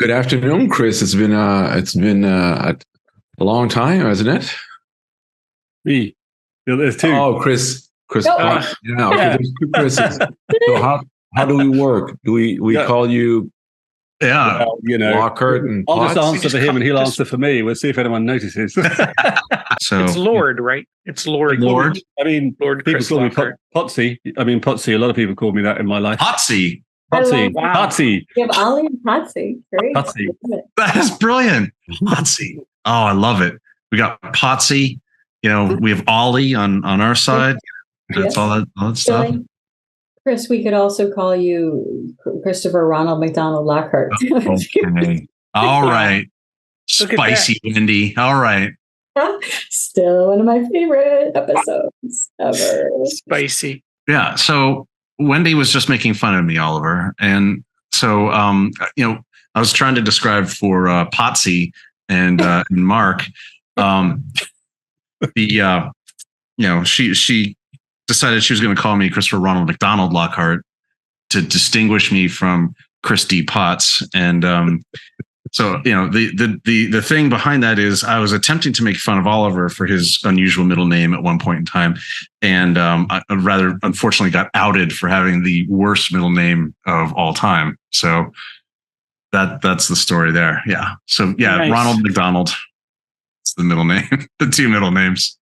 Good afternoon, Chris. It's been a long time, hasn't it? Me. There's two. Oh, Chris. No, Yeah, okay. There's two Chris's. So how do we work? Do we Yeah. call you Well, Lockhart and I'll just Potts? answer for him and he'll answer for me. We'll see if anyone notices. So it's Lord, right? It's Lord. Lord. I mean, Lord people Chris call me Lockhart. Potsy. I mean, Potsy. A lot of people call me that in my life. Potsy. Potsy. Wow. Potsy. You have Ollie and Patsy. Great. Patsy. That is brilliant. Potsy. Oh, I love it. We got Potsy. We have Ollie on our side. That's all that stuff. Billy, Chris, we could also call you Christopher Ronald McDonald Lockhart. Okay. All right. Look at Spicy Wendy. All right. Still one of my favorite episodes ever. Spicy. Yeah. So Wendy was just making fun of me, Oliver. And so, I was trying to describe for Potsy and Mark, she decided she was going to call me Christopher Ronald McDonald Lockhart to distinguish me from Christy Potts. And so, the thing behind that is I was attempting to make fun of Oliver for his unusual middle name at one point in time. And I rather unfortunately got outed for having the worst middle name of all time. So that's the story there. Yeah. So yeah, Nice. Ronald McDonald. It's the middle name, the two middle names.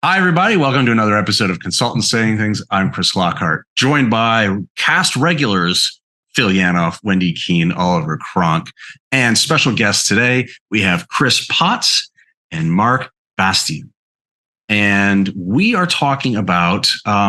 Hi, everybody. Welcome to another episode of Consultants Saying Things. I'm Chris Lockhart, joined by cast regulars Phil Yanoff, Wendy Keene, Oliver Cronk, and special guests today. We have Chris Potts and Mark Bastian. And we are talking about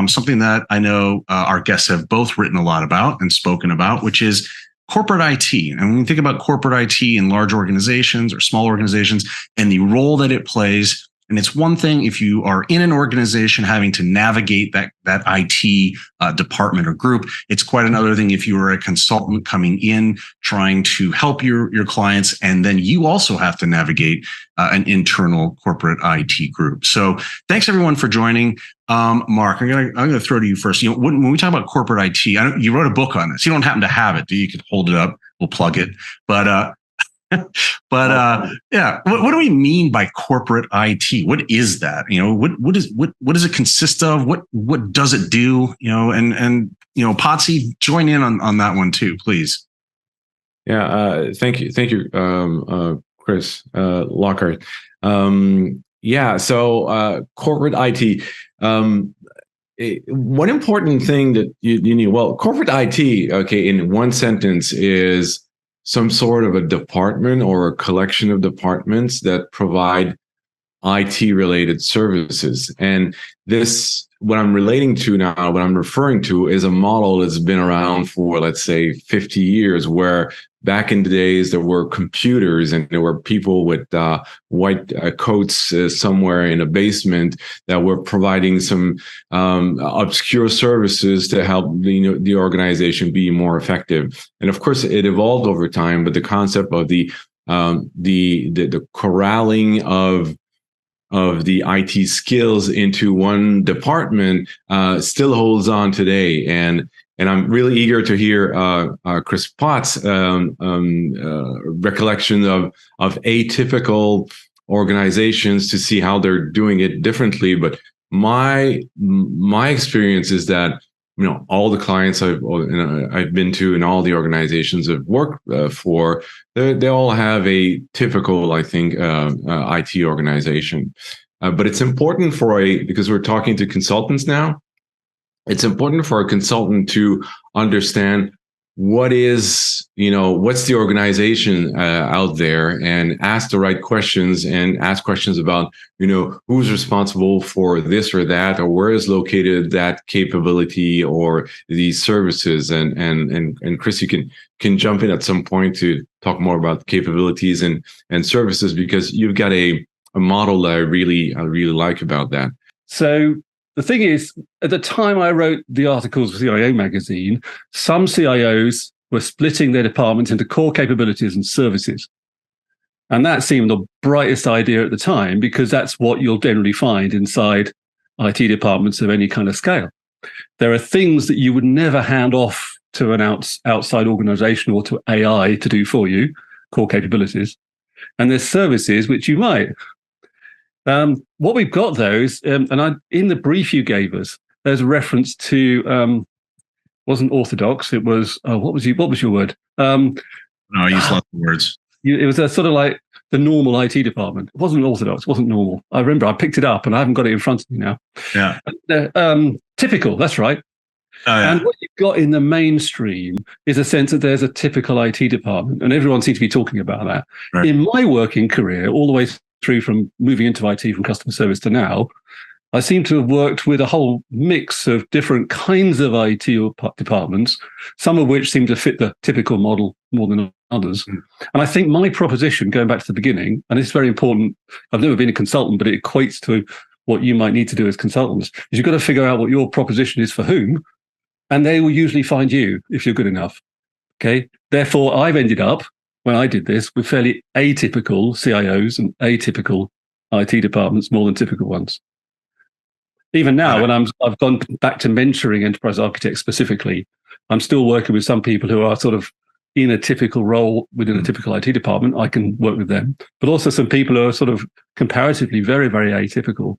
something that I know our guests have both written a lot about and spoken about, which is corporate IT. And when you think about corporate IT in large organizations or small organizations and the role that it plays, and it's one thing if you are in an organization having to navigate that IT department or group. It's quite another thing if you are a consultant coming in, trying to help your clients, and then you also have to navigate an internal corporate IT group. So thanks everyone for joining. Mark, I'm gonna throw to you first. When we talk about corporate IT, you wrote a book on this. You don't happen to have it. You could hold it up. We'll plug it. But yeah, what do we mean by corporate IT? What is that? What does it consist of? What does it do? And Potsy, join in on that one too, please. Yeah, thank you, Chris Lockhart. So corporate IT. One important thing that you need. Well, corporate IT, okay, in one sentence is some sort of a department or a collection of departments that provide IT-related services. And this, what I'm relating to now, what I'm referring to is a model that's been around for, let's say, 50 years, where back in the days, there were computers and there were people with white coats somewhere in a basement that were providing some obscure services to help the organization be more effective. And of course, it evolved over time, but the concept of the corralling of the IT skills into one department still holds on today. And I'm really eager to hear Chris Potts' recollection of atypical organizations to see how they're doing it differently. But my experience is that all the clients I've been to and all the organizations I've worked for, they all have a typical, I think, IT organization. But it's important because we're talking to consultants now. It's important for a consultant to understand what's the organization out there, and ask the right questions, and ask questions about, who's responsible for this or that, or where is located that capability or these services. And Chris, you can jump in at some point to talk more about capabilities and services, because you've got a model that I really like about that. So the thing is, at the time I wrote the articles for CIO magazine, some CIOs were splitting their departments into core capabilities and services. And that seemed the brightest idea at the time, because that's what you'll generally find inside IT departments of any kind of scale. There are things that you would never hand off to an outside organization or to AI to do for you, core capabilities. And there's services which you might. What we've got, though, is, in the brief you gave us, there's a reference to, wasn't orthodox. It was, what was your word? No, I use lots of words. It was a sort of like the normal IT department. It wasn't orthodox, it wasn't normal. I remember I picked it up and I haven't got it in front of me now. Yeah. Typical, that's right. Oh, yeah. And what you've got in the mainstream is a sense that there's a typical IT department, and everyone seems to be talking about that. Right. In my working career, all the way through from moving into IT from customer service to now, I seem to have worked with a whole mix of different kinds of IT departments, some of which seem to fit the typical model more than others. Mm. And I think my proposition, going back to the beginning, and it's very important, I've never been a consultant, but it equates to what you might need to do as consultants, is you've got to figure out what your proposition is for whom, and they will usually find you if you're good enough. Okay. Therefore, I've ended up, when I did this, with fairly atypical CIOs and atypical IT departments more than typical ones. Even now, when I've gone back to mentoring enterprise architects specifically, I'm still working with some people who are sort of in a typical role within a typical IT department. I can work with them, but also some people who are sort of comparatively very, very atypical.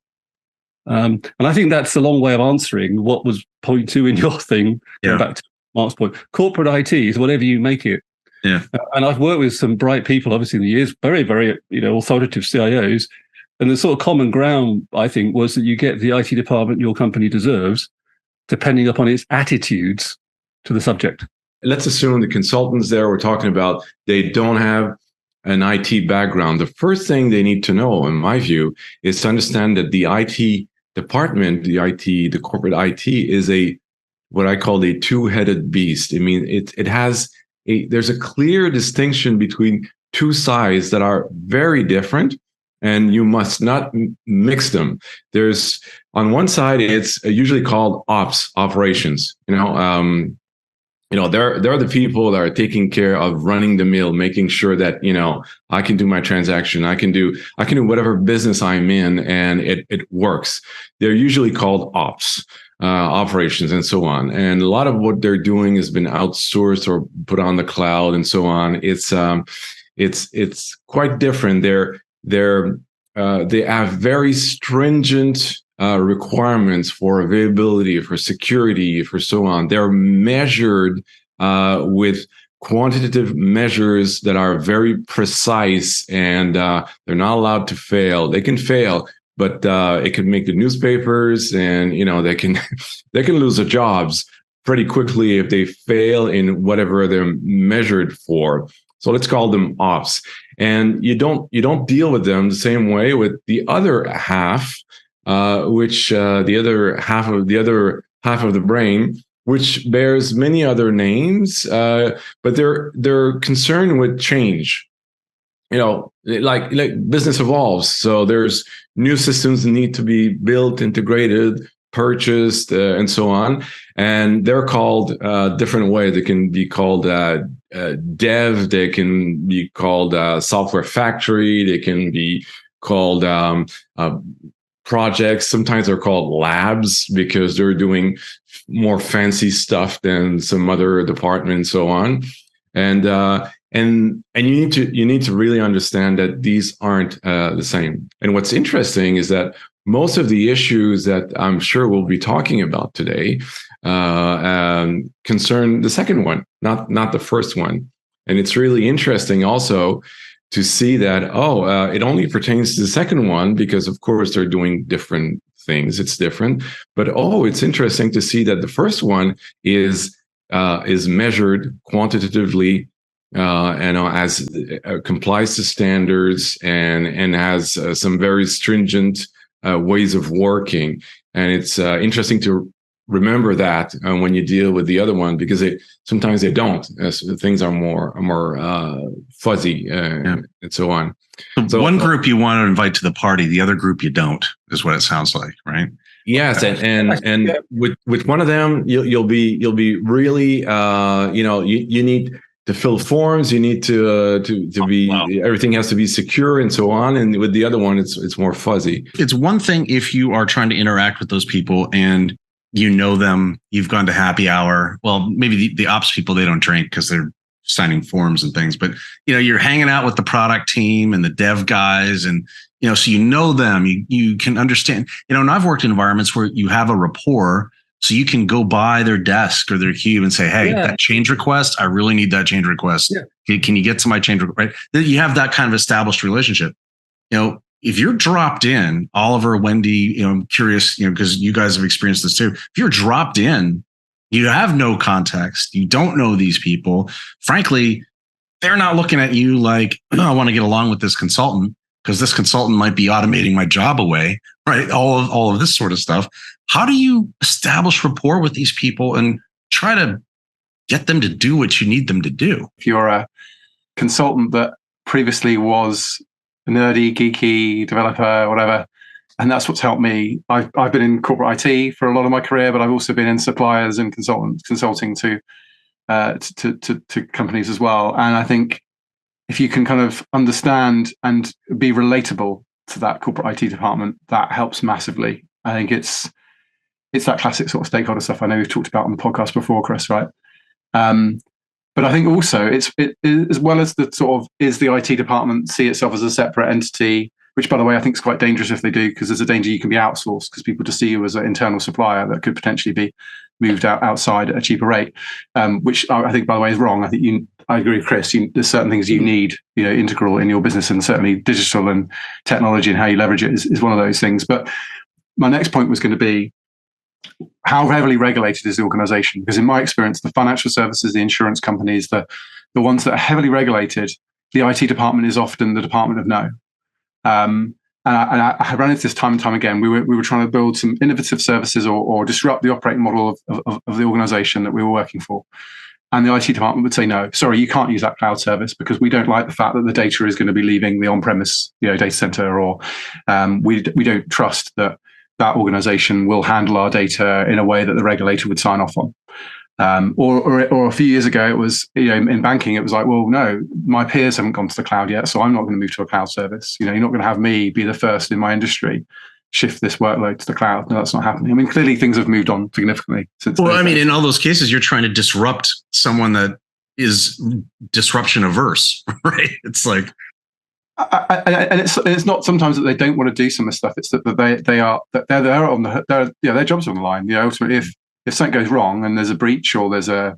And I think that's a long way of answering what was point 2 in your thing. Yeah. Going back to Mark's point, corporate IT is whatever you make it. Yeah. And I've worked with some bright people, obviously, in the years, very, very, authoritative CIOs. And the sort of common ground, I think, was that you get the IT department your company deserves, depending upon its attitudes to the subject. Let's assume the consultants there we're talking about, they don't have an IT background. The first thing they need to know, in my view, is to understand that the IT department, the corporate IT, is what I call a two-headed beast. I mean, there's a clear distinction between two sides that are very different, and you must not mix them. There's, on one side, it's usually called operations. They're the people that are taking care of running the mill, making sure that, I can do my transaction. I can do whatever business I'm in, and it works. They're usually called operations, and so on. And a lot of what they're doing has been outsourced or put on the cloud, and so on. It's quite different. They have very stringent requirements for availability, for security, for so on. They're measured with quantitative measures that are very precise, and they're not allowed to fail. They can fail, but it can make the newspapers, and they can lose their jobs pretty quickly if they fail in whatever they're measured for. So let's call them ops. And you don't deal with them the same way with the other half, which the other half of the brain, which bears many other names, but they're concerned with change. Like business evolves, so there's new systems that need to be built, integrated, purchased, and so on. And they're called different ways. They can be called dev. They can be called software factory. They can be called projects. Sometimes they're called labs because they're doing more fancy stuff than some other department, and so on. And you need to really understand that these aren't the same. And what's interesting is that most of the issues that I'm sure we'll be talking about today concern the second one, not the first one. And it's really interesting also to see that, it only pertains to the second one because, of course, they're doing different things. It's different. But, it's interesting to see that the first one is is measured quantitatively, as complies to standards and has some very stringent ways of working. And it's interesting to remember that when you deal with the other one, because sometimes they don't. Things are more fuzzy and so on. So one group you want to invite to the party, the other group you don't, is what it sounds like, right? Yes, and with one of them, you'll be really you need to fill forms, you need to be everything has to be secure and so on. And with the other one, it's more fuzzy. It's one thing if you are trying to interact with those people and you know them, you've gone to happy hour. Well, maybe the ops people, they don't drink because they're signing forms and things, but you're hanging out with the product team and the dev guys, and so you know them, you can understand, and I've worked in environments where you have a rapport, so you can go by their desk or their cube and say, hey, that change request, I really need that change request. Can you get to my change request? Right? You have that kind of established relationship. If you're dropped in, Oliver, Wendy, I'm curious, because you guys have experienced this too. If you're dropped in, you have no context, you don't know these people. Frankly, they're not looking at you like, I want to get along with this consultant because this consultant might be automating my job away, right? All of this sort of stuff. How do you establish rapport with these people and try to get them to do what you need them to do? If you're a consultant that previously was a nerdy, geeky developer, whatever, and that's what's helped me. I've been in corporate IT for a lot of my career, but I've also been in suppliers and consulting to companies as well. And I think if you can kind of understand and be relatable to that corporate IT department, that helps massively. I think it's that classic sort of stakeholder stuff I know we've talked about on the podcast before, Chris, right? But I think also it as well as the sort of, is the IT department see itself as a separate entity, which, by the way, I think is quite dangerous if they do, because there's a danger you can be outsourced because people just see you as an internal supplier that could potentially be moved outside at a cheaper rate, which I think, by the way, is wrong. I agree with Chris. There's certain things you need, integral in your business, and certainly digital and technology and how you leverage it is one of those things. But my next point was going to be, how heavily regulated is the organization? Because in my experience, the financial services, the insurance companies, the ones that are heavily regulated, the IT department is often the department of no. And I ran into this time and time again. We were trying to build some innovative services or disrupt the operating model of the organization that we were working for. And the IT department would say, no, sorry, you can't use that cloud service because we don't like the fact that the data is going to be leaving the on-premise data center, or we don't trust that organization will handle our data in a way that the regulator would sign off on. Or a few years ago, it was, in banking, it was like, well, no, my peers haven't gone to the cloud yet, so I'm not going to move to a cloud service. You're not going to have me be the first in my industry shift this workload to the cloud. No, that's not happening. I mean, clearly things have moved on significantly since. Well, in all those cases, you're trying to disrupt someone that is disruption averse, right? It's like, and it's not sometimes that they don't want to do some of this stuff. It's that they're on the their jobs are on the line. Ultimately, if something goes wrong and there's a breach or there's a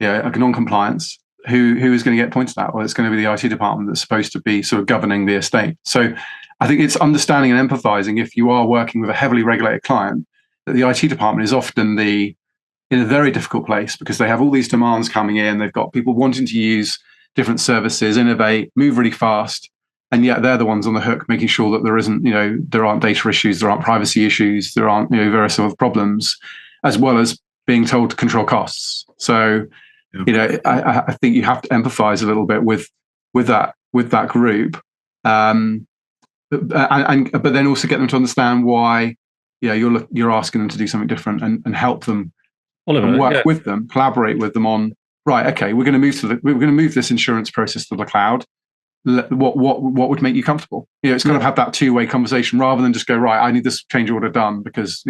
non-compliance, who is going to get pointed at? Well, it's going to be the IT department that's supposed to be sort of governing the estate. So I think it's understanding and empathizing, if you are working with a heavily regulated client, that the IT department is often in a very difficult place because they have all these demands coming in. They've got people wanting to use different services, innovate, move really fast. And yet they're the ones on the hook, making sure that there aren't data issues, there aren't privacy issues, there aren't various sort of problems, as well as being told to control costs. So, I think you have to empathize a little bit with that group, but then also get them to understand why, you're asking them to do something different and help them, Oliver, and work with them, collaborate with them on, right, okay, we're going to move this insurance process to the cloud. What would make you comfortable? It's kind of have that two-way conversation rather than just go, right, I need this change order done because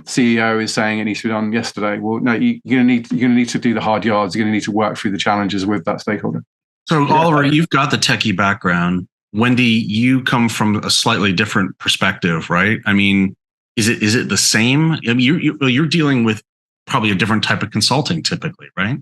CEO is saying it needs to be done yesterday. Well, no, you're going to need to do the hard yards. You're going to need to work through the challenges with that stakeholder. So, Oliver, you've got the techie background. Wendy, you come from a slightly different perspective, right? I mean, is it the same? I mean, you're dealing with probably a different type of consulting typically, right?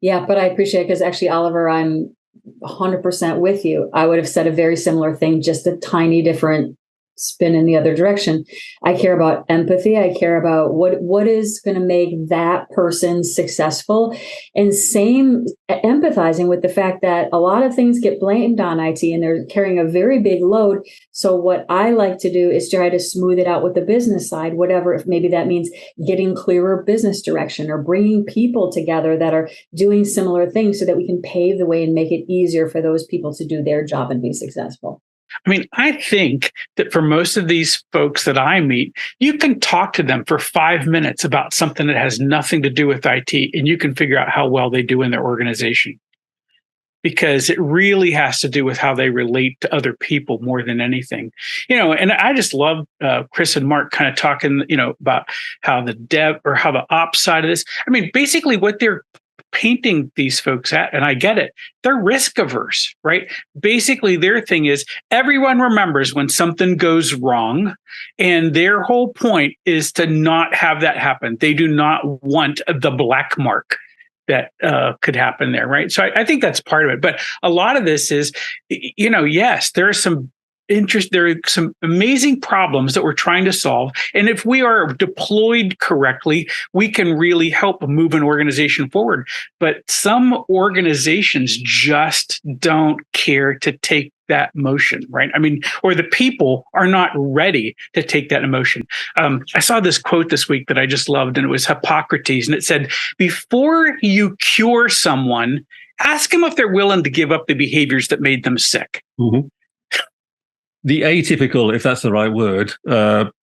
Yeah, but I appreciate it because actually, Oliver, I'm 100% with you. I would have said a very similar thing, just a tiny different spin in the other direction. I care about empathy. I care about what is going to make that person successful. And same empathizing with the fact that a lot of things get blamed on IT and they're carrying a very big load. So what I like to do is try to smooth it out with the business side, whatever, if maybe that means getting clearer business direction or bringing people together that are doing similar things so that we can pave the way and make it easier for those people to do their job and be successful. I mean, I think that for most of these folks that I meet, you can talk to them for 5 minutes about something that has nothing to do with IT, and you can figure out how well they do in their organization. Because it really has to do with how they relate to other people more than anything. And I just love Chris and Mark kind of talking, about how the dev or how the ops side of this. I mean, basically what they're painting these folks at, and I get it, they're risk averse, right? Basically, their thing is everyone remembers when something goes wrong, and their whole point is to not have that happen. They do not want the black mark that could happen there, right? So I think that's part of it. But a lot of this is, yes, there are some there are some amazing problems that we're trying to solve. And if we are deployed correctly, we can really help move an organization forward. But some organizations just don't care to take that motion, right? I mean, or the people are not ready to take that emotion. I saw this quote this week that I just loved, and it was Hippocrates. And it said, before you cure someone, ask them if they're willing to give up the behaviors that made them sick. Mm-hmm. The atypical, if that's the right word,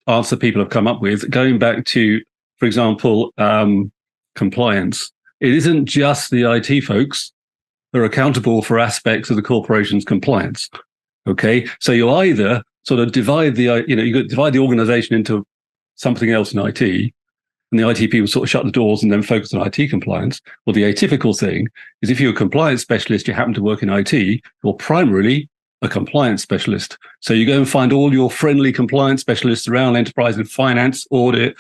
answer people have come up with, going back to, for example, compliance. It isn't just the IT folks that are accountable for aspects of the corporation's compliance. Okay, so you either sort of divide you divide the organization into something else in IT, and the IT people sort of shut the doors and then focus on IT compliance. Well, the atypical thing is if you're a compliance specialist, you happen to work in IT, you're primarily a compliance specialist. So you go and find all your friendly compliance specialists around enterprise and finance, audit,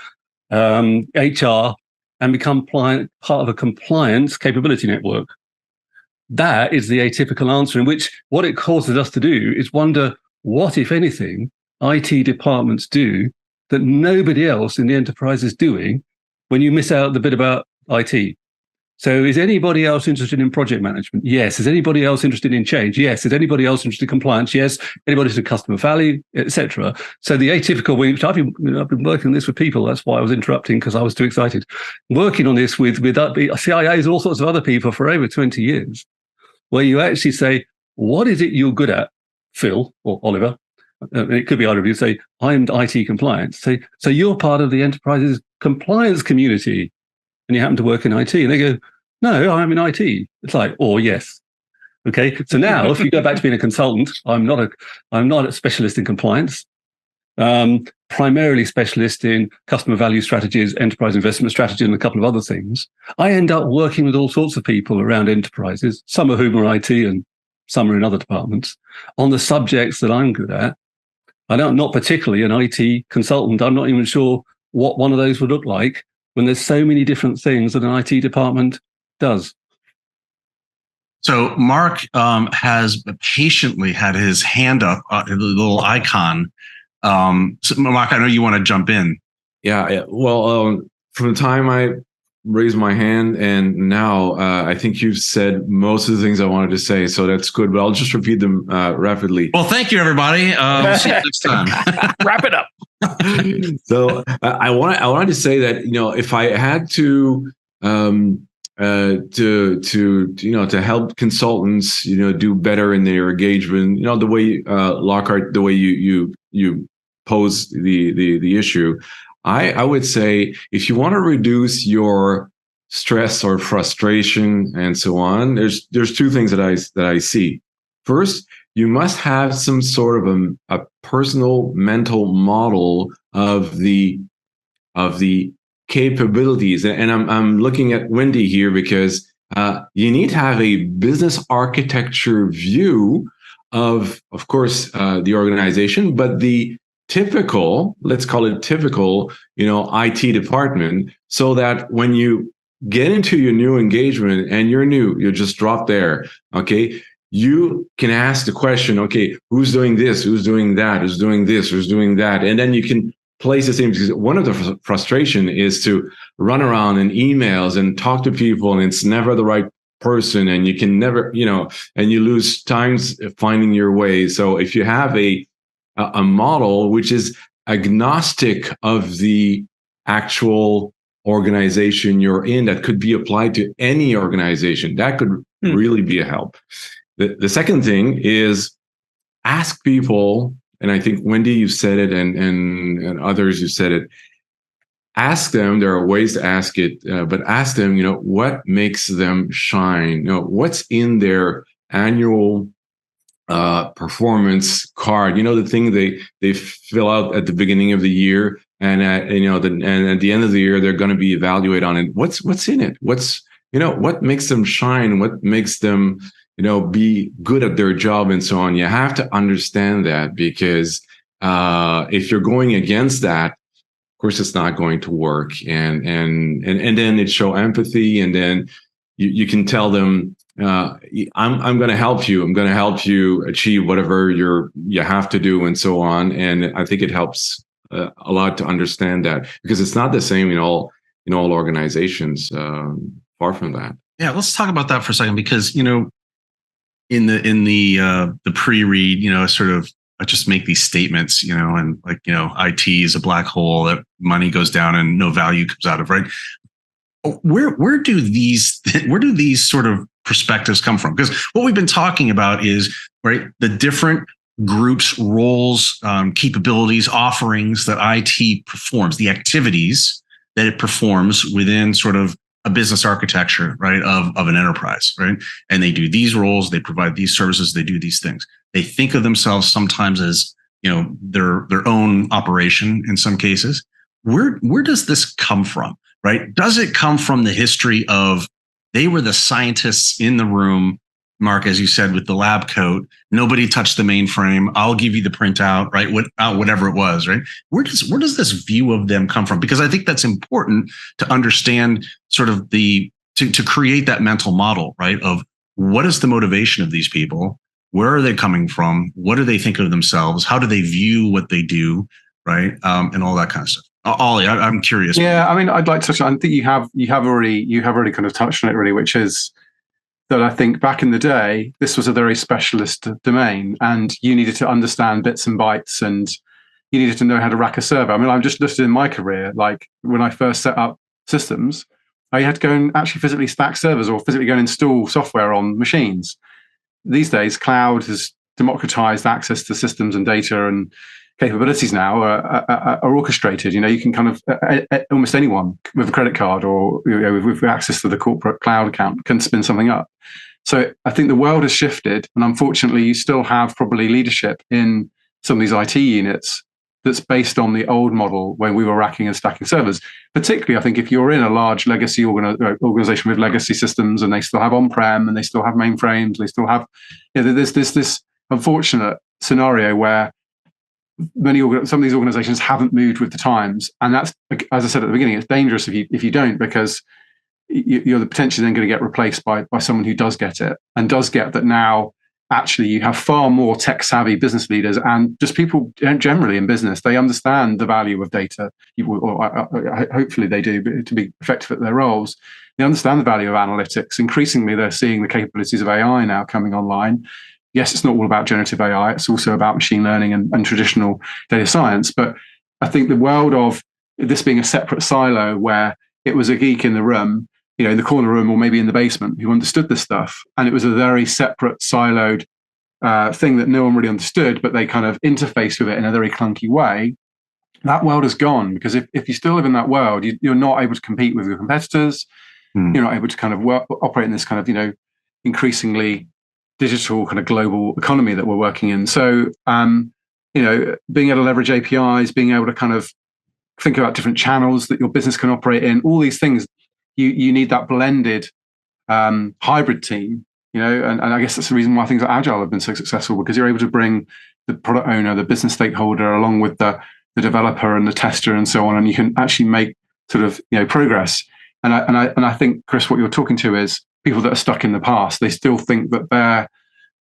HR, and become part of a compliance capability network. That is the atypical answer, in which what it causes us to do is wonder what, if anything, IT departments do that nobody else in the enterprise is doing when you miss out the bit about IT. So is anybody else interested in project management? Yes. Is anybody else interested in change? Yes. Is anybody else interested in compliance? Yes. Anybody interested in customer value, etc. So the atypical, which I've been working on this with people. That's why I was interrupting, because I was too excited. Working on this with CIAs, all sorts of other people for over 20 years, where you actually say, what is it you're good at, Phil or Oliver? It could be either of you. Say, I'm IT compliance. So you're part of the enterprise's compliance community, and you happen to work in IT. And they go, no, I'm in IT. It's like, oh, yes. Okay. So now if you go back to being a consultant, I'm not a specialist in compliance, primarily specialist in customer value strategies, enterprise investment strategy, and a couple of other things. I end up working with all sorts of people around enterprises, some of whom are IT and some are in other departments, on the subjects that I'm good at. I'm not particularly an IT consultant. I'm not even sure what one of those would look like when there's so many different things that an IT department does. So Mark has patiently had his hand up, the little icon. So Mark, I know you want to jump in. Yeah. Well, from the time I raised my hand and now, I think you've said most of the things I wanted to say, so that's good. But I'll just repeat them rapidly. Well, thank you, everybody. We'll see you next time. Wrap it up. So I wanted to say that, if I had to help consultants, do better in their engagement, the way Lockhart, the way you pose the issue, I would say if you want to reduce your stress or frustration and so on, there's two things that I see. First, you must have some sort of a personal mental model of the capabilities. And I'm looking at Wendy here because you need to have a business architecture view of course, the organization, but the typical, let's call it typical, IT department, so that when you get into your new engagement and you're new, you just drop there, okay? you can ask the question, okay, who's doing this? Who's doing that? Who's doing this? Who's doing that? And then you can place the same, because one of the frustration is to run around in emails and talk to people, and it's never the right person, and you can never, and you lose times finding your way. So if you have a model which is agnostic of the actual organization you're in, that could be applied to any organization, that could really be a help. The second thing is ask people, and I think Wendy, you said it, and others you said it. Ask them. There are ways to ask it, but ask them. What makes them shine? What's in their annual performance card? The thing they fill out at the beginning of the year, and at the end of the year they're going to be evaluated on it. What's in it? What makes them shine? What makes them be good at their job and so on. You have to understand that, because if you're going against that, of course, it's not going to work. And then it show empathy, and then you can tell them, I'm going to help you. I'm going to help you achieve whatever you have to do, and so on. And I think it helps a lot to understand that, because it's not the same in all organizations. Far from that. Yeah, let's talk about that for a second, because in the pre-read, sort of I just make these statements, and like, IT is a black hole that money goes down and no value comes out of, right? Where do these sort of perspectives come from? Because what we've been talking about is, right, the different groups, roles, capabilities, offerings that IT performs, the activities that it performs within sort of a business architecture, right, of an enterprise, right? And they do these roles, they provide these services, they do these things. They think of themselves sometimes as, their own operation in some cases. Where does this come from, right? Does it come from the history of they were the scientists in the room, Mark, as you said, with the lab coat, nobody touched the mainframe, I'll give you the printout, right? Whatever it was, right? Where does this view of them come from? Because I think that's important to understand sort of to create that mental model, right? Of what is the motivation of these people? Where are they coming from? What do they think of themselves? How do they view what they do, right? And all that kind of stuff. Ollie, I'm curious. Yeah, I mean, I'd like to touch on, I think you have already kind of touched on it, really, which is that I think back in the day, this was a very specialist domain, and you needed to understand bits and bytes, and you needed to know how to rack a server. I mean, I'm just listed in my career, like when I first set up systems, I had to go and actually physically stack servers or physically go and install software on machines. These days, cloud has democratized access to systems and data, and capabilities now are orchestrated. You can kind of almost anyone with a credit card or with access to the corporate cloud account can spin something up. So I think the world has shifted, and unfortunately, you still have probably leadership in some of these IT units that's based on the old model when we were racking and stacking servers. Particularly, I think if you're in a large legacy organization with legacy systems, and they still have on-prem, and they still have mainframes, they still have, there's this unfortunate scenario where some of these organizations haven't moved with the times, and that's, as I said at the beginning, it's dangerous if you don't, because you're potentially then going to get replaced by someone who does get it, and does get that now. Actually, you have far more tech-savvy business leaders and just people generally in business. They understand the value of data. Hopefully they do, to be effective at their roles. They understand the value of analytics. Increasingly, they're seeing the capabilities of AI now coming online. Yes, it's not all about generative AI. It's also about machine learning and traditional data science. But I think the world of this being a separate silo, where it was a geek in the room, in the corner room or maybe in the basement, who understood this stuff, and it was a very separate, siloed thing that no one really understood, but they kind of interface with it in a very clunky way. That world is gone, because if you still live in that world, you're not able to compete with your competitors. You're not able to kind of operate in this kind of increasingly digital kind of global economy that we're working in. So being able to leverage APIs, being able to kind of think about different channels that your business can operate in, all these things. You need that blended hybrid team, and I guess that's the reason why things like Agile have been so successful, because you're able to bring the product owner, the business stakeholder, along with the developer and the tester and so on, and you can actually make sort of progress. And I think, Chris, what you're talking to is people that are stuck in the past. They still think that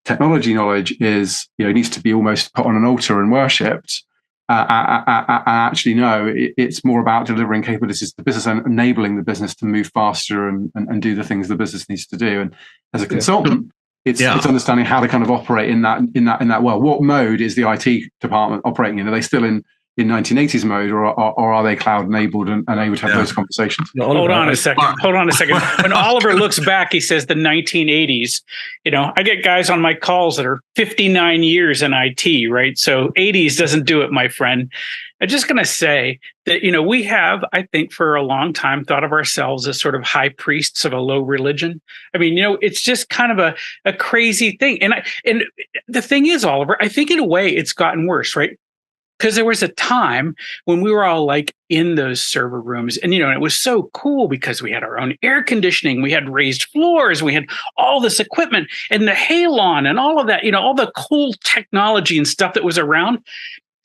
technology knowledge is, needs to be almost put on an altar and worshipped. Actually, no, it's more about delivering capabilities to the business and enabling the business to move faster and do the things the business needs to do. And as a consultant, it's understanding how to kind of operate in that world. What mode is the IT department operating in? Are they still in 1980s mode, or are they cloud enabled and able to have those conversations? Hold on a second. When Oliver looks back, he says the 1980s. I get guys on my calls that are 59 years in IT, right? So 80s doesn't do it, my friend. I'm just going to say that, we have, I think, for a long time thought of ourselves as sort of high priests of a low religion. I mean, it's just kind of a crazy thing. And the thing is, Oliver, I think in a way it's gotten worse, right? Because there was a time when we were all like in those server rooms and, it was so cool because we had our own air conditioning, we had raised floors, we had all this equipment and the Halon and all of that, all the cool technology and stuff that was around.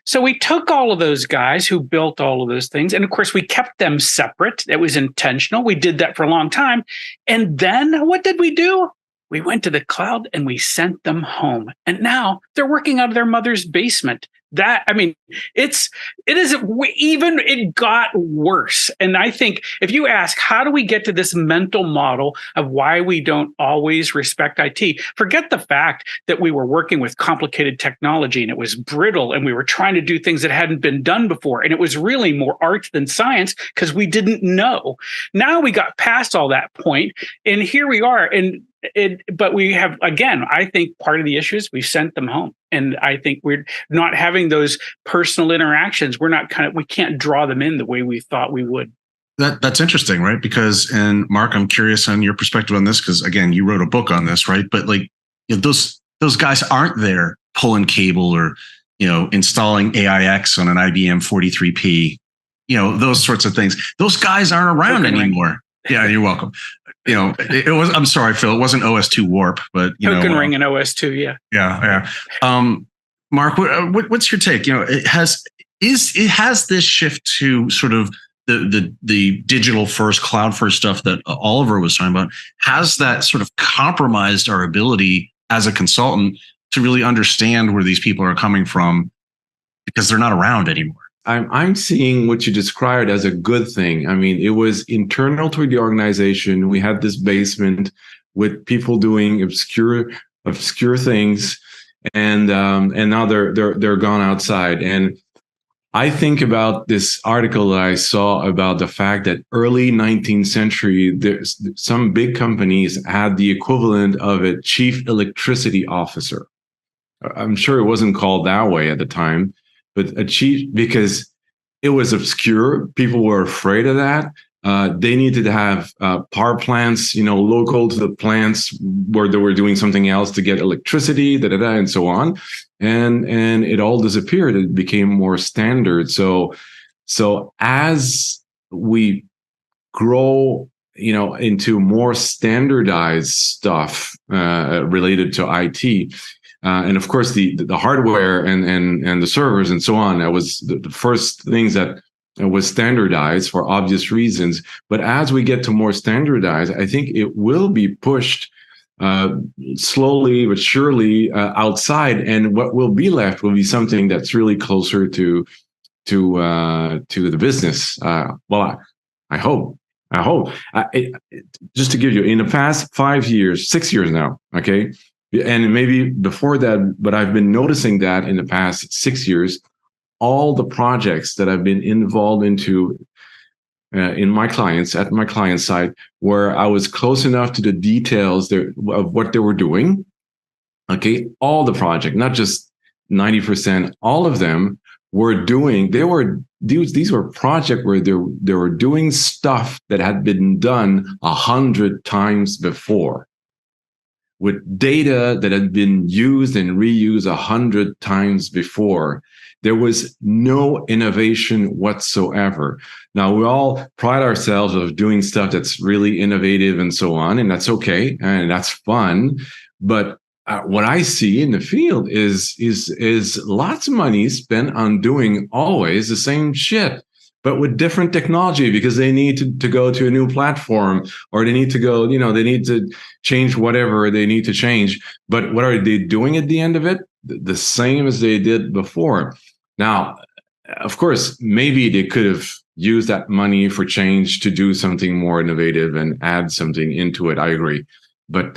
So we took all of those guys who built all of those things. And of course, we kept them separate. That was intentional. We did that for a long time. And then what did we do? We went to the cloud and we sent them home. And now they're working out of their mother's basement. It got worse. And I think if you ask, how do we get to this mental model of why we don't always respect IT? Forget the fact that we were working with complicated technology and it was brittle and we were trying to do things that hadn't been done before. And it was really more art than science because we didn't know. Now we got past all that point and here we are. But we have, again, I think part of the issue is we've sent them home. And I think we're not having those personal interactions. We can't draw them in the way we thought we would. That's interesting, right? Because, and Mark, I'm curious on your perspective on this, because again, you wrote a book on this, right? But those guys aren't there pulling cable or, installing AIX on an IBM 43P, those sorts of things. Those guys aren't around anymore. Yeah, you're welcome. It was. I'm sorry, Phil. It wasn't OS2 Warp, but Token Ring and OS2. Yeah. Yeah. Mark, what's your take? It has this shift to sort of the digital first, cloud first stuff that Oliver was talking about. Has that sort of compromised our ability as a consultant to really understand where these people are coming from because they're not around anymore? I'm seeing what you described as a good thing. I mean, it was internal to the organization. We had this basement with people doing obscure things, and now they're gone outside. And I think about this article that I saw about the fact that early 19th century, some big companies had the equivalent of a chief electricity officer. I'm sure it wasn't called that way at the time. But a chief, because it was obscure, people were afraid of that. They needed to have power plants, local to the plants where they were doing something else to get electricity, and so on. And it all disappeared. It became more standard. So as we grow, into more standardized stuff related to IT. And of course, the hardware and the servers and so on, that was the first things that was standardized for obvious reasons. But as we get to more standardized, I think it will be pushed slowly but surely outside. And what will be left will be something that's really closer to the business. Well, I hope. Just to give you, in the past 5 years, 6 years now, okay? And maybe before that, but I've been noticing that in the past 6 years, all the projects that I've been involved into at my client side, where I was close enough to the details of what they were doing. Okay, all the project, not just 90%, all of them were doing. These were projects where they were doing stuff that had been done 100 times before, with data that had been used and reused 100 times before. There was no innovation whatsoever. Now, we all pride ourselves of doing stuff that's really innovative and so on, and that's okay, and that's fun. But what I see in the field is lots of money spent on doing always the same shit. but with different technology because they need to go to a new platform, or they need to go, they need to change whatever they need to change. But what are they doing at the end of it? The same as they did before. Now, of course, maybe they could have used that money for change to do something more innovative and add something into it. I agree. But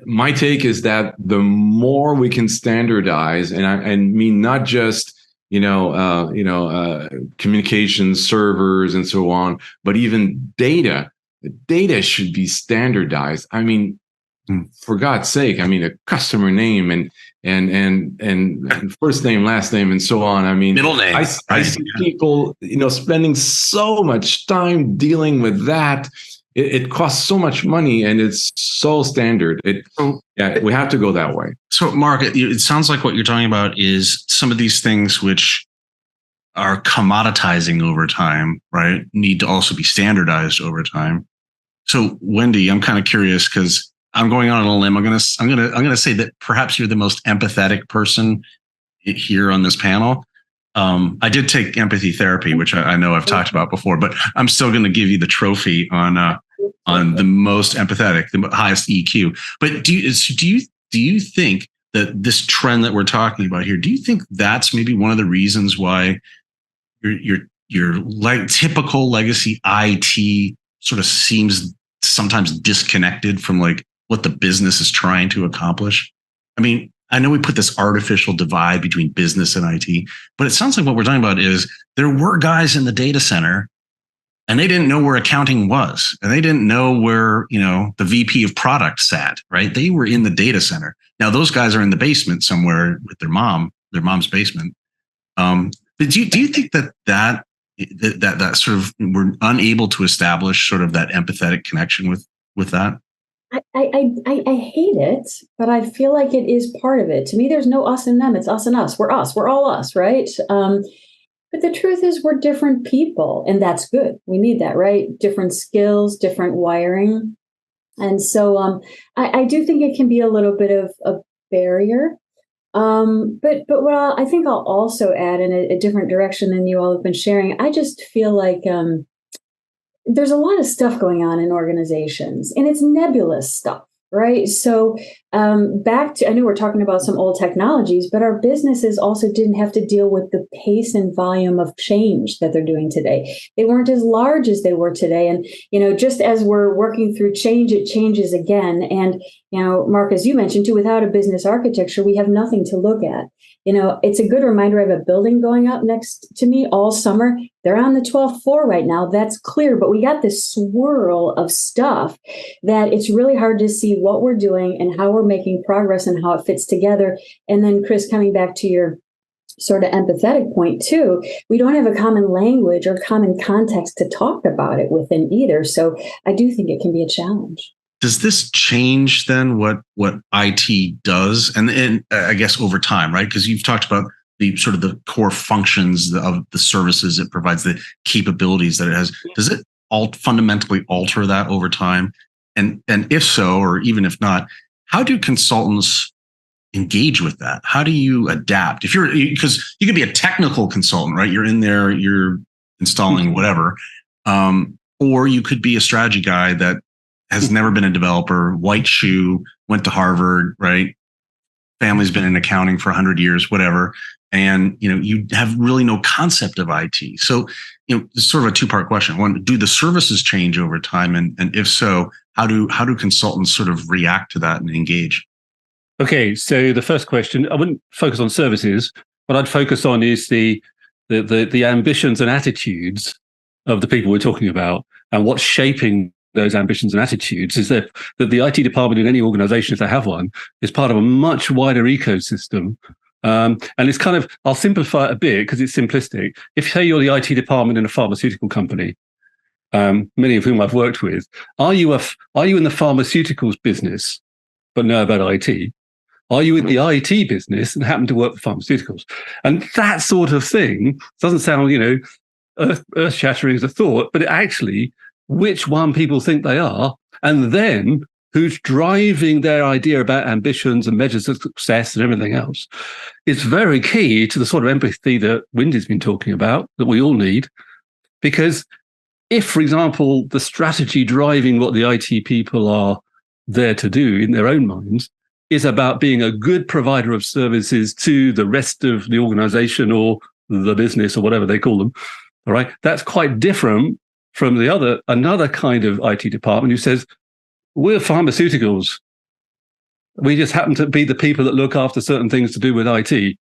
my take is that the more we can standardize, and I mean not just communications servers and so on, but even data. The data should be standardized. I mean, for God's sake, I mean, a customer name and first name, last name, and so on. I mean, middle name. I see people, spending so much time dealing with that. It costs so much money, and it's so standard. We have to go that way. So, Mark, it sounds like what you're talking about is some of these things which are commoditizing over time, right? Need to also be standardized over time. So, Wendy, I'm kind of curious because I'm going on a limb. I'm gonna say that perhaps you're the most empathetic person here on this panel. I did take empathy therapy, which I know I've talked about before, but I'm still going to give you the trophy on the most empathetic, the highest EQ. But do you think that this trend that we're talking about here, do you think that's maybe one of the reasons why your like typical legacy IT sort of seems sometimes disconnected from like what the business is trying to accomplish? I mean, I know we put this artificial divide between business and IT, but it sounds like what we're talking about is there were guys in the data center and they didn't know where accounting was, and they didn't know where, the VP of product sat, right? They were in the data center. Now those guys are in the basement somewhere with their mom's basement. But do you think that sort of we're unable to establish sort of that empathetic connection with that? I hate it, but I feel like it is part of it. To me, there's no us and them. It's us and us. We're us. We're all us, right? But the truth is we're different people, and that's good. We need that, right? Different skills, different wiring. And so I do think it can be a little bit of a barrier. But what I think I'll also add in a different direction than you all have been sharing, I just feel like there's a lot of stuff going on in organizations, and it's nebulous stuff, right? So back to, I know we're talking about some old technologies, but our businesses also didn't have to deal with the pace and volume of change that they're doing today. They weren't as large as they were today. And, just as we're working through change, it changes again. And, Mark, as you mentioned too, without a business architecture, we have nothing to look at. It's a good reminder. I have a building going up next to me all summer. They're on the 12th floor right now. That's clear. But we got this swirl of stuff that it's really hard to see what we're doing and how we're making progress and how it fits together. And then, Chris, coming back to your sort of empathetic point too, we don't have a common language or common context to talk about it within either. So I do think it can be a challenge. Does this change then what IT does? And I guess over time, right? Because you've talked about the sort of the core functions of the services it provides, the capabilities that it has. Does it fundamentally alter that over time? And if so, or even if not, how do consultants engage with that? How do you adapt? Because you could be a technical consultant, right? You're in there, you're installing whatever. Or you could be a strategy guy that has never been a developer, white shoe, went to Harvard, right? Family's been in accounting for 100 years, whatever. And, you have really no concept of IT. So, it's sort of a two-part question. One, do the services change over time? And if so, how do consultants sort of react to that and engage? Okay, so the first question, I wouldn't focus on services. What I'd focus on is the ambitions and attitudes of the people we're talking about, and what's shaping those ambitions and attitudes. Is that the IT department in any organization, if they have one, is part of a much wider ecosystem. And it's kind of, I'll simplify it a bit because it's simplistic. If say you're the IT department in a pharmaceutical company, many of whom I've worked with, are you in the pharmaceuticals business but know about IT? Are you in the IT business and happen to work for pharmaceuticals? And that sort of thing doesn't sound, earth-shattering as a thought, but it actually, which one people think they are, and then who's driving their idea about ambitions and measures of success and everything else, is very key to the sort of empathy that Wendy's been talking about, that we all need. Because if, for example, the strategy driving what the IT people are there to do in their own minds is about being a good provider of services to the rest of the organization or the business or whatever they call them, all right, that's quite different from another kind of IT department who says, we're pharmaceuticals. We just happen to be the people that look after certain things to do with IT.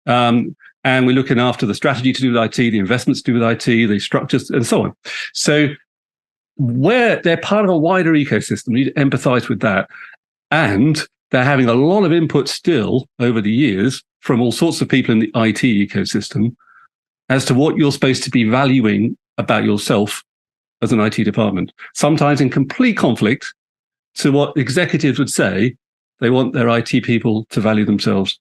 And we're looking after the strategy to do with IT, the investments to do with IT, the structures, and so on. So where they're part of a wider ecosystem, you need to empathize with that. And they're having a lot of input still over the years from all sorts of people in the IT ecosystem as to what you're supposed to be valuing about yourself as an IT department, sometimes in complete conflict to what executives would say they want their IT people to value themselves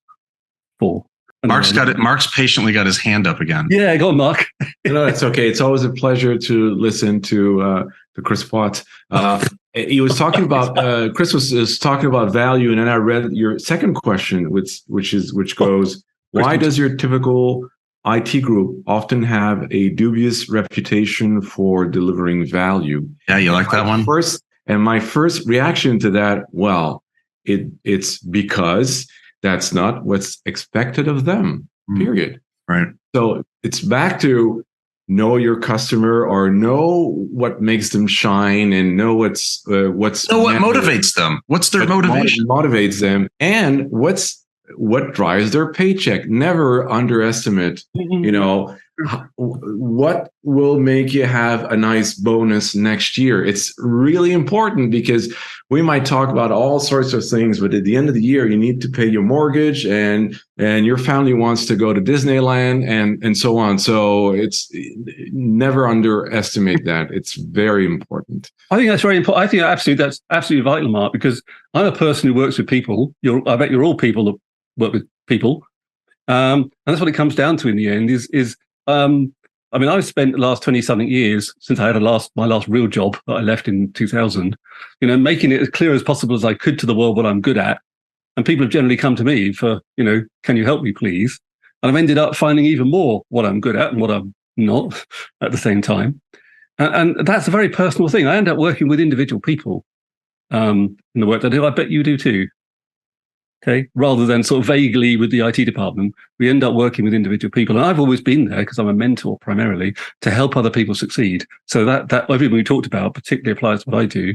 for. Mark's patiently got his hand up again. Yeah, go on, Mark. No, it's okay. It's always a pleasure to listen to Chris Watt. He was talking about Chris was talking about value, and then I read your second question, which goes, why does your typical IT group often have a dubious reputation for delivering value? Yeah, you like that one? My first reaction to that, well, it's because that's not what's expected of them, period. Right. So it's back to know your customer, or know what makes them shine, and know what motivates them. What's their motivation? Motivates them, and what drives their paycheck. Never underestimate, what will make you have a nice bonus next year. It's really important, because we might talk about all sorts of things, but at the end of the year, you need to pay your mortgage, and your family wants to go to Disneyland, and so on. So it's never underestimate that. It's very important. I think that's very important. I think that's absolutely vital, Mark, because I'm a person who works with people. I bet you're all people that work with people. And that's what it comes down to in the end is I've spent the last 20 something years since I had my last real job that I left in 2000, making it as clear as possible as I could to the world what I'm good at. And people have generally come to me for, can you help me, please? And I've ended up finding even more what I'm good at and what I'm not at the same time. And that's a very personal thing. I end up working with individual people in the work that I do. I bet you do too. Okay, rather than sort of vaguely with the IT department, we end up working with individual people. And I've always been there, because I'm a mentor primarily, to help other people succeed. So that everything we talked about particularly applies to what I do.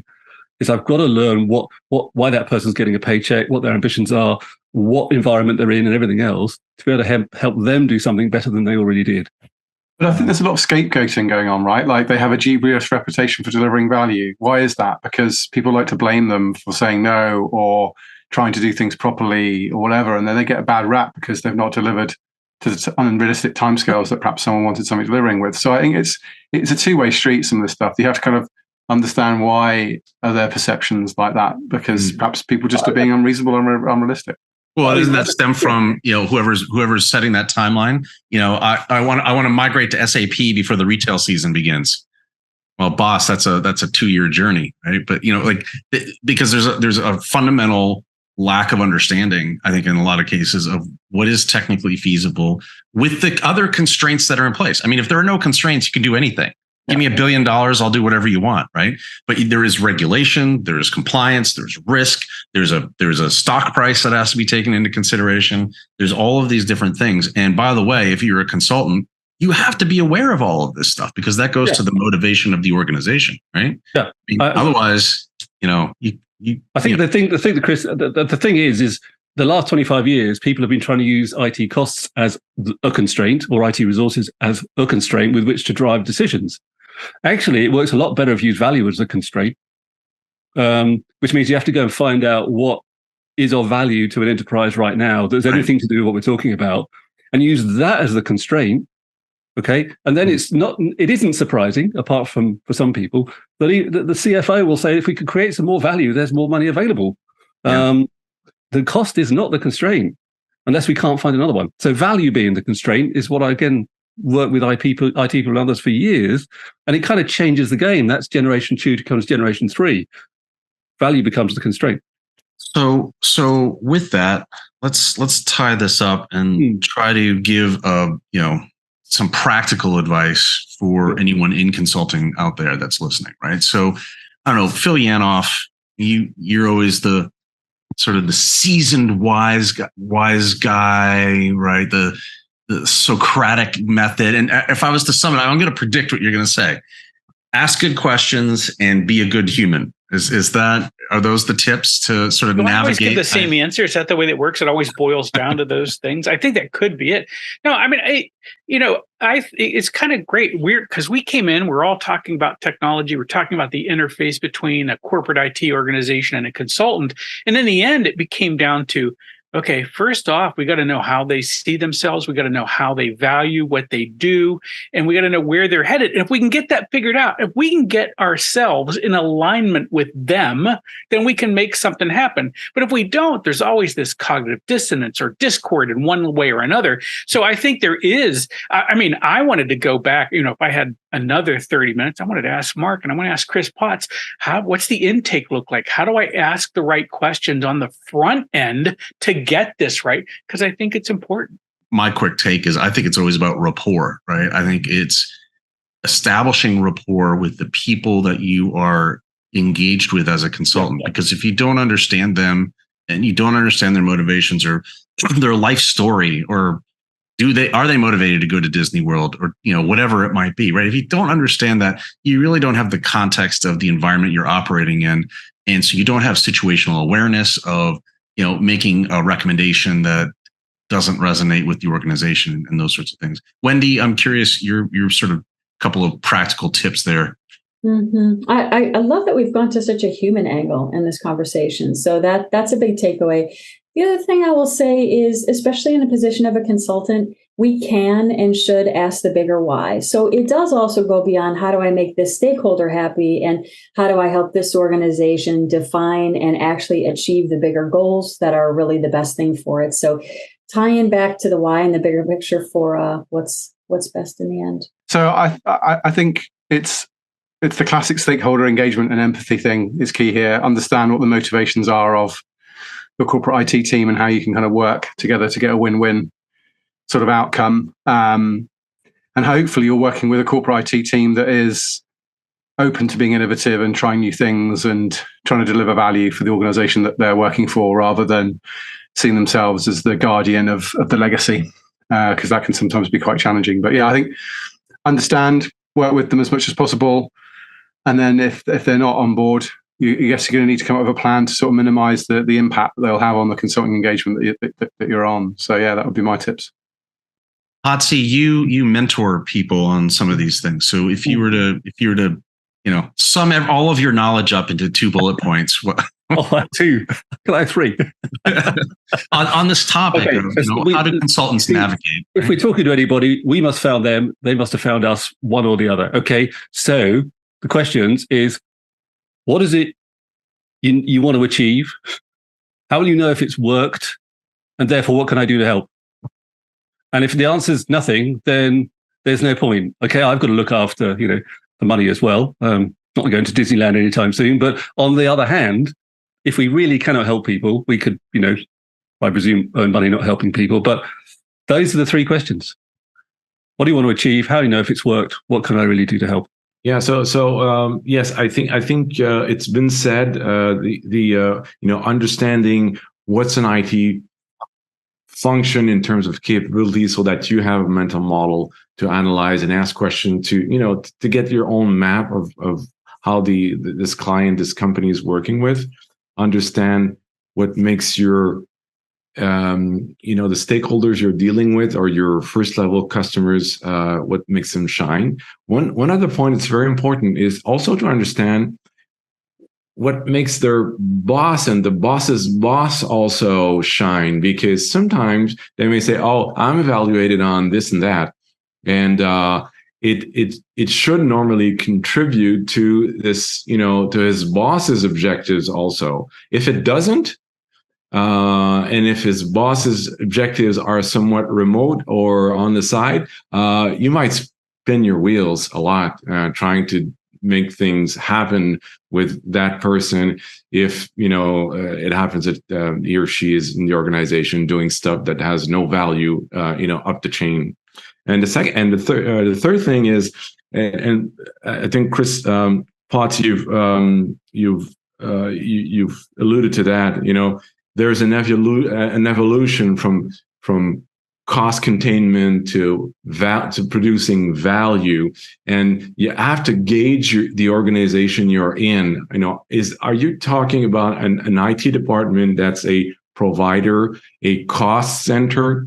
Is I've got to learn why that person's getting a paycheck, what their ambitions are, what environment they're in, and everything else, to be able to help them do something better than they already did. But I think there's a lot of scapegoating going on, right? Like, they have a dubious reputation for delivering value. Why is that? Because people like to blame them for saying no, or trying to do things properly, or whatever, and then they get a bad rap because they've not delivered to the unrealistic timescales that perhaps someone wanted something delivering with. So I think it's a two-way street, some of this stuff. You have to kind of understand why are there perceptions like that, because perhaps people just are being unreasonable and unrealistic. Well, doesn't that stem from whoever's setting that timeline? I want to migrate to SAP before the retail season begins. Well, boss, that's a 2-year journey, right? But because there's a fundamental lack of understanding, I think, in a lot of cases, of what is technically feasible with the other constraints that are in place. I mean, if there are no constraints, you can do anything. Give me $1 billion, I'll do whatever you want, right? But there is regulation, there is compliance, there's risk, there's a stock price that has to be taken into consideration. There's all of these different things. And by the way, if you're a consultant, you have to be aware of all of this stuff, because that goes to the motivation of the organization, right? Yeah. Otherwise, I think the thing, Chris, the thing is the last 25 years, people have been trying to use IT costs as a constraint, or IT resources as a constraint with which to drive decisions. Actually, it works a lot better if you use value as a constraint, which means you have to go and find out what is of value to an enterprise right now that's anything to do with what we're talking about, and use that as the constraint. Okay, and then it isn't surprising, apart from for some people, that the CFO will say, if we could create some more value, there's more money available. Yeah. The cost is not the constraint, unless we can't find another one. So value being the constraint is what I, again, work with IT people and others for years, and it kind of changes the game. That's generation 2 becomes generation 3. value becomes the constraint. So with that, let's tie this up and try to give some practical advice for anyone in consulting out there that's listening, right? So I don't know, Phil Yanoff, you're always the sort of the seasoned wise guy, right? The Socratic method. And if I was to sum it, I'm going to predict what you're going to say. Ask good questions and be a good human. Are those the tips to sort of navigate? I always give the same answer. Is that the way that works? It always boils down to those things. I think that could be it. No, I mean, it's kind of great. Weird because we came in, we're all talking about technology. We're talking about the interface between a corporate IT organization and a consultant. And in the end, it became down to, okay, first off, we got to know how they see themselves. We got to know how they value what they do, and we got to know where they're headed. And if we can get that figured out, if we can get ourselves in alignment with them, then we can make something happen. But if we don't, there's always this cognitive dissonance or discord in one way or another. So I think there is, I wanted to go back, if I had another 30 minutes, I wanted to ask Mark and I want to ask Chris Potts, what's the intake look like? How do I ask the right questions on the front end to get this right? Because I think it's important. My quick take is I think it's always about rapport, right? I think it's establishing rapport with the people that you are engaged with as a consultant. Yeah. Because if you don't understand them and you don't understand their motivations or their life story, or are they motivated to go to Disney World or, whatever it might be, right? If you don't understand that, you really don't have the context of the environment you're operating in. And so you don't have situational awareness of, making a recommendation that doesn't resonate with the organization and those sorts of things. Wendy, I'm curious, your sort of couple of practical tips there. Mm-hmm. I love that we've gone to such a human angle in this conversation. So that's a big takeaway. The other thing I will say is, especially in the position of a consultant, we can and should ask the bigger why. So it does also go beyond how do I make this stakeholder happy and how do I help this organization define and actually achieve the bigger goals that are really the best thing for it. So tying back to the why and the bigger picture for what's best in the end. So I think it's the classic stakeholder engagement and empathy thing is key here. Understand what the motivations are of the corporate IT team and how you can kind of work together to get a win-win sort of outcome. And hopefully you're working with a corporate IT team that is open to being innovative and trying new things and trying to deliver value for the organization that they're working for, rather than seeing themselves as the guardian of the legacy, because that can sometimes be quite challenging. But yeah, I think understand, work with them as much as possible. And then if they're not on board, you guess you're going to need to come up with a plan to sort of minimize the impact that they'll have on the consulting engagement that you're on. So yeah, that would be my tips. Hotsy, you mentor people on some of these things. So if you were to sum all of your knowledge up into 2 bullet points, two. Can I have 3? on this topic of how do consultants navigate? If we're talking to anybody, we must have found them. They must have found us, one or the other. Okay, so the questions is, what is it you want to achieve? How will you know if it's worked? And therefore, what can I do to help? And if the answer is nothing, then there's no point. Okay, I've got to look after, the money as well. Not going to Disneyland anytime soon. But on the other hand, if we really cannot help people, we could, I presume, earn money not helping people. But those are the 3 questions. What do you want to achieve? How do you know if it's worked? What can I really do to help? Yeah. So yes, I think it's been said. Understanding what's an IT function in terms of capabilities, so that you have a mental model to analyze and ask questions to get your own map of how this client, this company is working with. Understand what makes your the stakeholders you're dealing with or your first level customers, what makes them shine. One other point that's very important is also to understand what makes their boss and the boss's boss also shine, because sometimes they may say, "Oh, I'm evaluated on this and that," and it should normally contribute to this, to his boss's objectives also. If it doesn't, and if his boss's objectives are somewhat remote or on the side, you might spin your wheels a lot trying to make things happen with that person if it happens that he or she is in the organization doing stuff that has no value up the chain. And the third thing is, and I think Chris Potts, you've alluded to that. There's an evolution from cost containment to producing value, and you have to gauge the organization you're in. Are you talking about an IT department that's a provider, a cost center?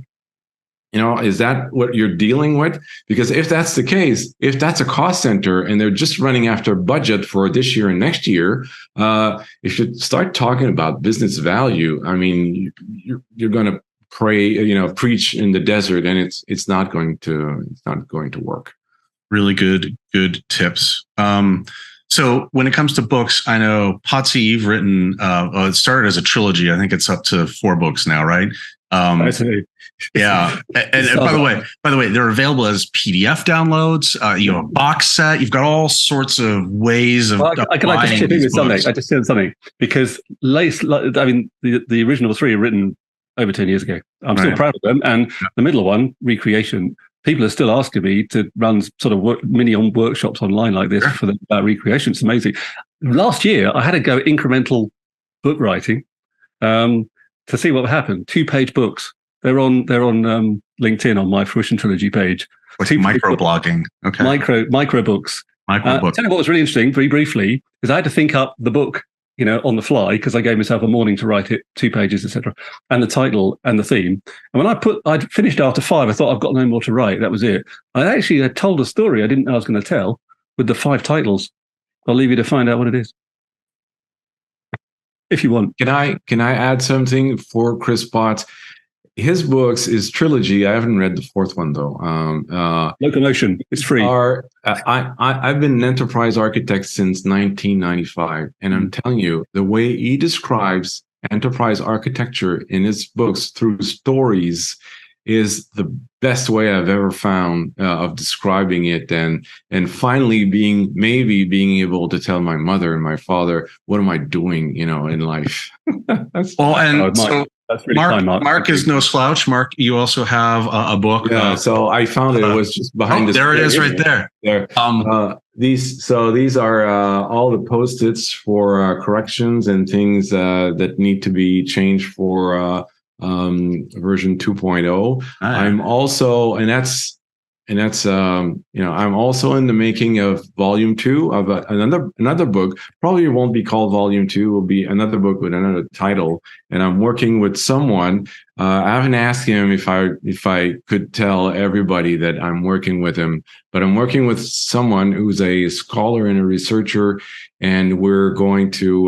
Is that what you're dealing with? Because if that's the case, if that's a cost center and they're just running after budget for this year and next year, you should start talking about business value. I mean, you're going to preach in the desert, and it's not going to work. Really good tips. So when it comes to books, I know Potsy, you've written. It started as a trilogy. I think it's up to 4 books now, right? I see. Yeah. And by the way, they're available as PDF downloads. You have a box set. You've got all sorts of ways of. Well, I just chip in with something. I just said something because the original 3 are written over 10 years ago. I'm still proud of them. And the middle one, Recreation, people are still asking me to run sort of mini workshops online like this for them about recreation. It's amazing. Last year, I had to go incremental book writing to see what would happen. 2-page books. They're on LinkedIn on my Fruition Trilogy page. Like microblogging. Okay. Micro books. Tell you what was really interesting, very briefly, is I had to think up the book, on the fly, because I gave myself a morning to write it, 2 pages, etc., and the title and the theme. And when I'd finished after 5, I thought I've got no more to write. That was it. I actually had told a story I didn't know I was going to tell with the 5 titles. I'll leave you to find out what it is, if you want. Can I add something for Chris Potts? His books is trilogy. I haven't read the 4th one though. Locomotion. It's free. I've been an enterprise architect since 1995, and I'm telling you, the way he describes enterprise architecture in his books through stories is the best way I've ever found of describing it, and finally being able to tell my mother and my father, what am I doing, in life? That's really kind, Mark. Mark is no slouch. Mark, you also have a book. Yeah, so I found it was just behind this. There it is, right there. These are all the post-its for corrections and things that need to be changed for version 2.0. I'm also, I'm also in the making of volume 2 of another book. Probably won't be called volume 2. Will be another book with another title. And I'm working with someone. I haven't asked him if I could tell everybody that I'm working with him, but I'm working with someone who's a scholar and a researcher, and we're going to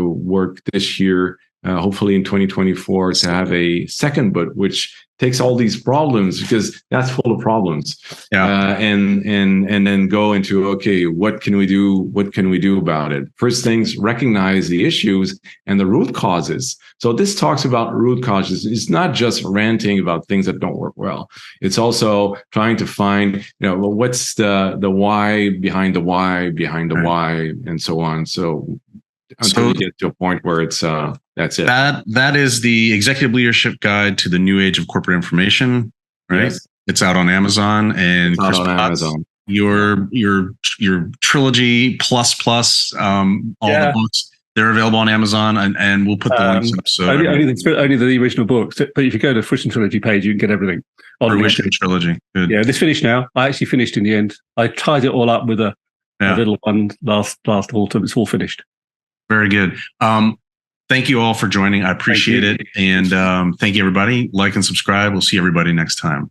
work this year, hopefully in 2024, to have a second book, which takes all these problems, because that's full of problems, and then go into, okay, what can we do? What can we do about it? First things, recognize the issues and the root causes. So this talks about root causes. It's not just ranting about things that don't work well. It's also trying to find, what's the why behind the why behind the why, and so on. So until we get to a point where it's that's it. That is the Executive Leadership Guide to the New Age of Corporate Information, right? Yes. It's out on Amazon, and Chris Potts, your trilogy plus all the books, they're available on Amazon, and we'll put the links up. So only the original books, but if you go to the Fruition Trilogy page, you can get everything. Fruition Trilogy. Good. Yeah, this finished now. I actually finished in the end. I tied it all up with a little one last autumn. It's all finished. Very good. Thank you all for joining. I appreciate it. And thank you, everybody. Like and subscribe. We'll see everybody next time.